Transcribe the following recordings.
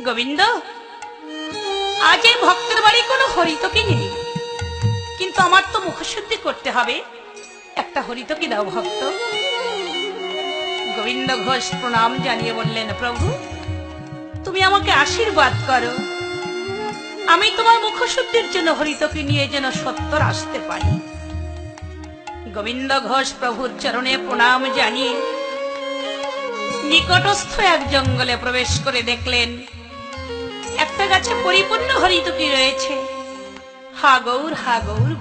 গোবিন্দ, আজ এই ভক্তের বাড়ি কোনো হরিতকি নেই, কিন্তু আমার তো মুখশুদ্ধি করতে হবে। একটা হরিতকি দাও ভক্ত। গোবিন্দ ঘোষ প্রণাম জানিয়ে বললেন, প্রভু তুমি আমাকে আশীর্বাদ করো, আমি তোমার মুখশুদ্ধির জন্য হরিতকি নিয়ে যেন সত্তর আসতে পারি। গোবিন্দ ঘোষ প্রভুর চরণে প্রণাম জানিয়ে নিকটস্থ এক জঙ্গলে প্রবেশ করে দেখলেন একটা গাছে পরিপূর্ণ হরিতকি রয়েছে। হা গৌর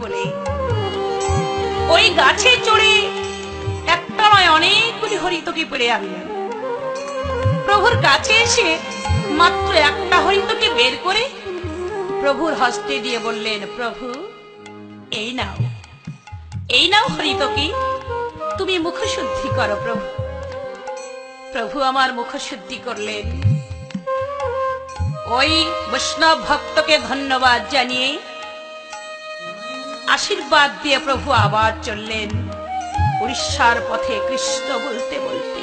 বলে ওই গাছে চড়ে একটা নয় অনেকগুলি হরিতকি পেড়ে আনলেন। প্রভুর কাছে এসে মাত্র একটা হরিতকি বের করে প্রভুর হস্তে দিয়ে বললেন, প্রভু এই নাও হরিতকি, তুমি মুখশুদ্ধি করো। প্রভু আমার মুখশুদ্ধি করলেন। ওই বৈষ্ণব ভক্তকে ধন্যবাদ জানিয়ে আশীর্বাদ দিয়ে প্রভু আবার চললেন উড়িষ্যার পথে কৃষ্ণ বলতে বলতে।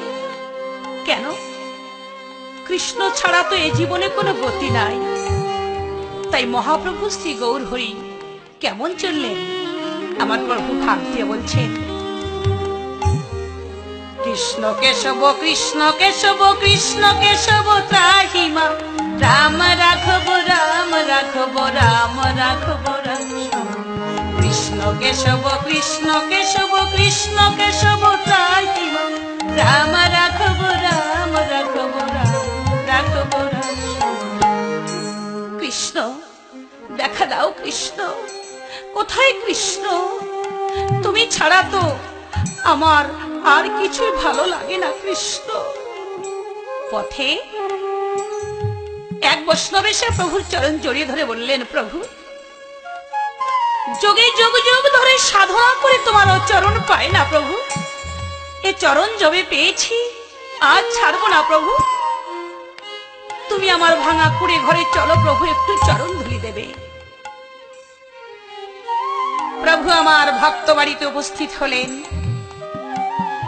কেন? কৃষ্ণ ছাড়া তো এ জীবনে কোনো গতি নাই। তাই মহাপ্রভু শ্রী গৌর হরি কেমন চললেন আমার প্রভু ভাব দিয়ে বলছেন, কৃষ্ণ কেশব কৃষ্ণ কেশব কৃষ্ণ কেশব ত্রাহিমা, রাম রাঘব রাম রাঘব রাম রাঘব রাম। কৃষ্ণ কেশব কৃষ্ণ কেশব কৃষ্ণ কেশব ত্রাহিমা, রাম রাঘব রাম রাঘব রাম রাঘব রাম। কৃষ্ণ দেখা দাও, কৃষ্ণ কোথায়? কৃষ্ণ তুমি ছাড়া তো আমার আর কিছুই ভালো লাগে না। কৃষ্ণ পথে এক বৈষ্ণব এসে প্রভুর চরণ জড়িয়ে ধরে বললেন, প্রভু যোগে যোগ যোগ ধরে সাধনা করে তোমার চরণ পাই না প্রভু, এ চরণ যবে পেয়েছি আজ ছাড়বো না প্রভু। তুমি আমার ভাঙা কুড়ে ঘরে চলো প্রভু, একটু চরণ ধুলি দেবে। প্রভু আমার ভক্ত বাড়িতে উপস্থিত হলেন,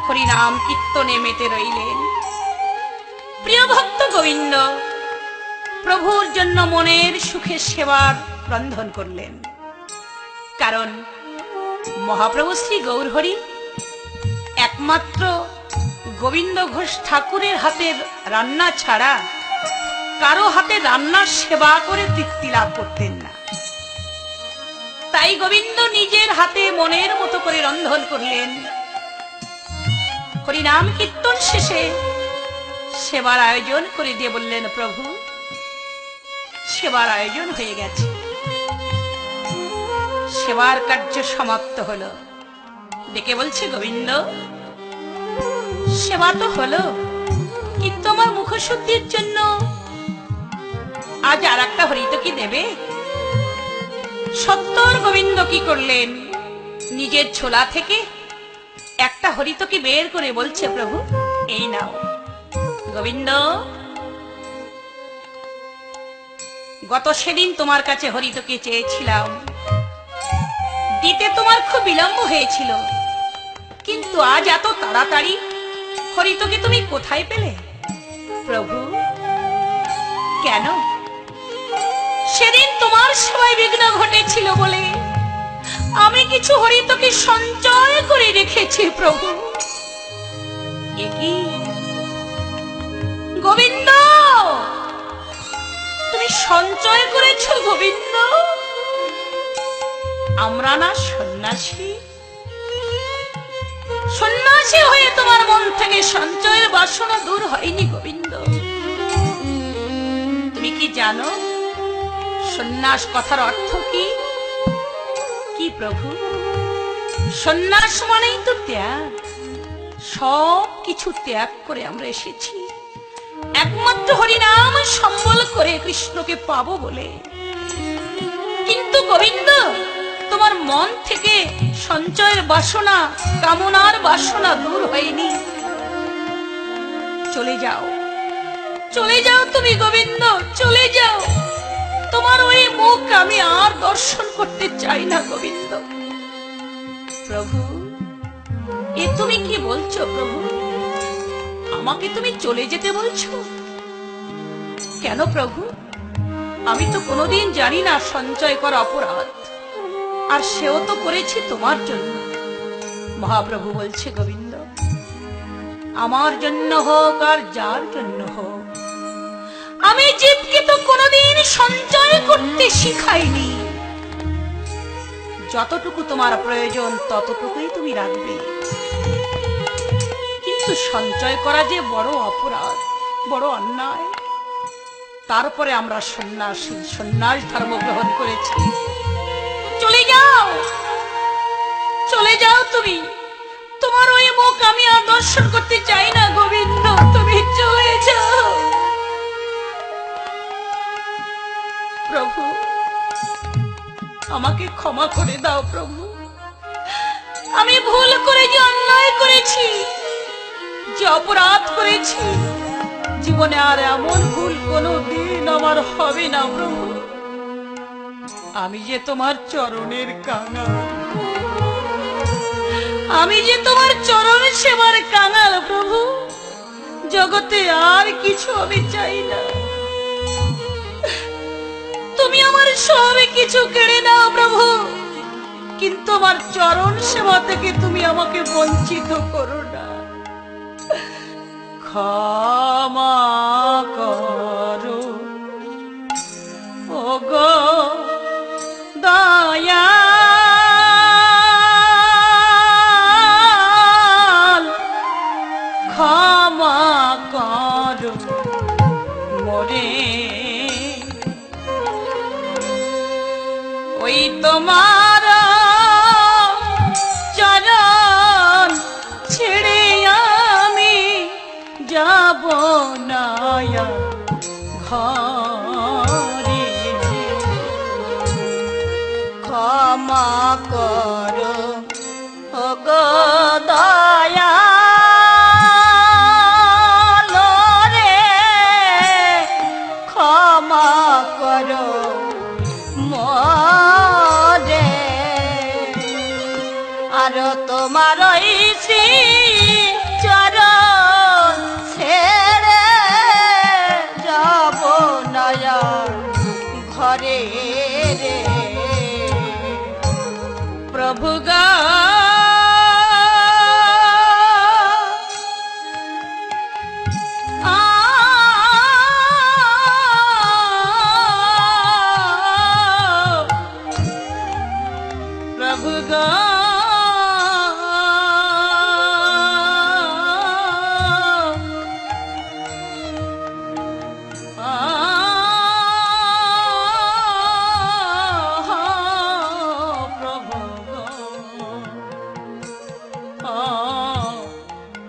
হরিনাম কীর্তনে মেতে রইলেন। প্রিয় ভক্ত গোবিন্দ প্রভুর জন্য মনের সুখে সেবার রন্ধন করলেন। কারণ মহাপ্রভু শ্রী গৌর হরি একমাত্র গোবিন্দ ঘোষ ঠাকুরের হাতের রান্না ছাড়া কারো হাতে রান্নার সেবা করে তৃপ্তি লাভ করতেন না। তাই গোবিন্দ নিজের হাতে মনের মতো করে রন্ধন করলেন। হরিনাম কীর্তন শেষে সেবার আয়োজন করে দিয়ে বললেন, প্রভু সেবার আয়োজন হয়ে গেছে, সেবার কার্য সমাপ্ত হলো। ডেকে বলছে, গোবিন্দ সেবা তো হলো, কিন্তু আমার মুখশুদ্ধির জন্য আজ আর একটা হরিতকি দেবে? সত্তর গোবিন্দ কি করলেন, নিজের ছোলা থেকে একটা হরিতকি বের করে বলছে, প্রভু এই নাও। গোবিন্দ গত সেদিন তোমার কাছে হরিতকি চেয়েছিলাম, দিতে তোমার খুব বিলম্ব হয়েছিল, কিন্তু আজ এত তাড়াতাড়ি হরিতকি তুমি কোথায় পেলে? প্রভু কেন? সেদিন তোমার সেবায় বিঘ্ন ঘটেছিল বলে আমি কিছু হরিতকি সঞ্চয় করে রেখেছি প্রভু। কি গোবিন্দ তুমি সঞ্চয় করেছো? গোবিন্দ আমরা না সন্ন্যাসী, সন্ন্যাসী হয়ে তোমার মন থেকে সঞ্চয়ের বাসনা দূর হয়নি গোবিন্দ। তুমি কি জানো সন্ন্যাস কথার অর্থ কি? কি প্রভু? সন্ন্যাস মানেই তো ত্যাগ। সব কিছু ত্যাগ করে আমরা এসেছি একমাত্র হরিনাম সম্বল করে কৃষ্ণকে পাবো বলে। কিন্তু গোবিন্দ তোমার মন থেকে সঞ্চয়ের বাসনা, কামনার বাসনা দূর হয়নি। চলে যাও, চলে যাও তুমি গোবিন্দ, চলে যাও। তোমার ওই মুখ আমি আর দর্শন করতে চাই না গোবিন্দ। প্রভু এ তুমি কি বলছো? প্রভু আমাকে তুমি চলে যেতে বলছো? কেন প্রভু? আমি তো কোনোদিন জানি না সঞ্চয় করা অপরাধ, আর সেও তো করেছি তোমার জন্য। মহাপ্রভু বলছে, গোবিন্দ, আমার জন্য হোক আর যার জন্য হোক, আমি জীবকে তো কোনোদিন সঞ্চয় করতে শিখাইনি। যতটুকু তোমার প্রয়োজন ততটুকুই তুমি রাখবে, কিন্তু সঞ্চয় করা যে বড় অপরাধ, বড় অন্যায়। তারপরে আমরা সন্ন্যাস ধর্ম গ্রহণ করেছি। চলে যাও, চলে যাও তুমি। তোমার ওই মুখ আমি আর দর্শন করতে চাই না গোবিন্দ, তুমি চলে যাও। প্রভু, আমাকে ক্ষমা করে দাও প্রভু। আমি ভুল করে যে অন্যায় করেছি, যে অপরাধ করেছি, জীবনে আর এমন ভুল কোনোদিন আমার হবে না প্রভু। আমি যে তোমার চরণের কাঙাল, আমি যে তোমার চরণ সেবার কাঙাল প্রভু। জগতে আর কিছু আমি চাই না। তুমি আমার সব কিছু কেড়ে নাও প্রভু, কিন্তু আমার চরণ সেবা থেকে তুমি আমাকে বঞ্চিত করো না। ক্ষমা করো ওগো দয়াল, ক্ষমা করো মোরে। ওই তোমার চরণ ছেড়ে আমি যাব না ঘরে। ক্ষমা করো ওগো দয়াল রে, ক্ষমা করো মোরে। আর তোমার শ্রী চরণ ছেড়ে যাব না ঘরে রে। প্রভু গো, প্রভু গো,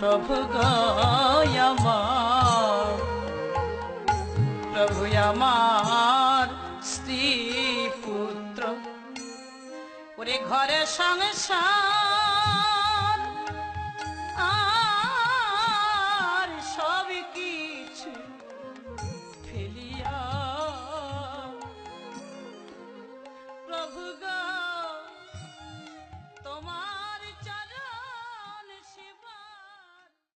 প্রভু গো আমার, প্রভু আমার স্ত্রী পুত্র, ওরে ঘরে সংসার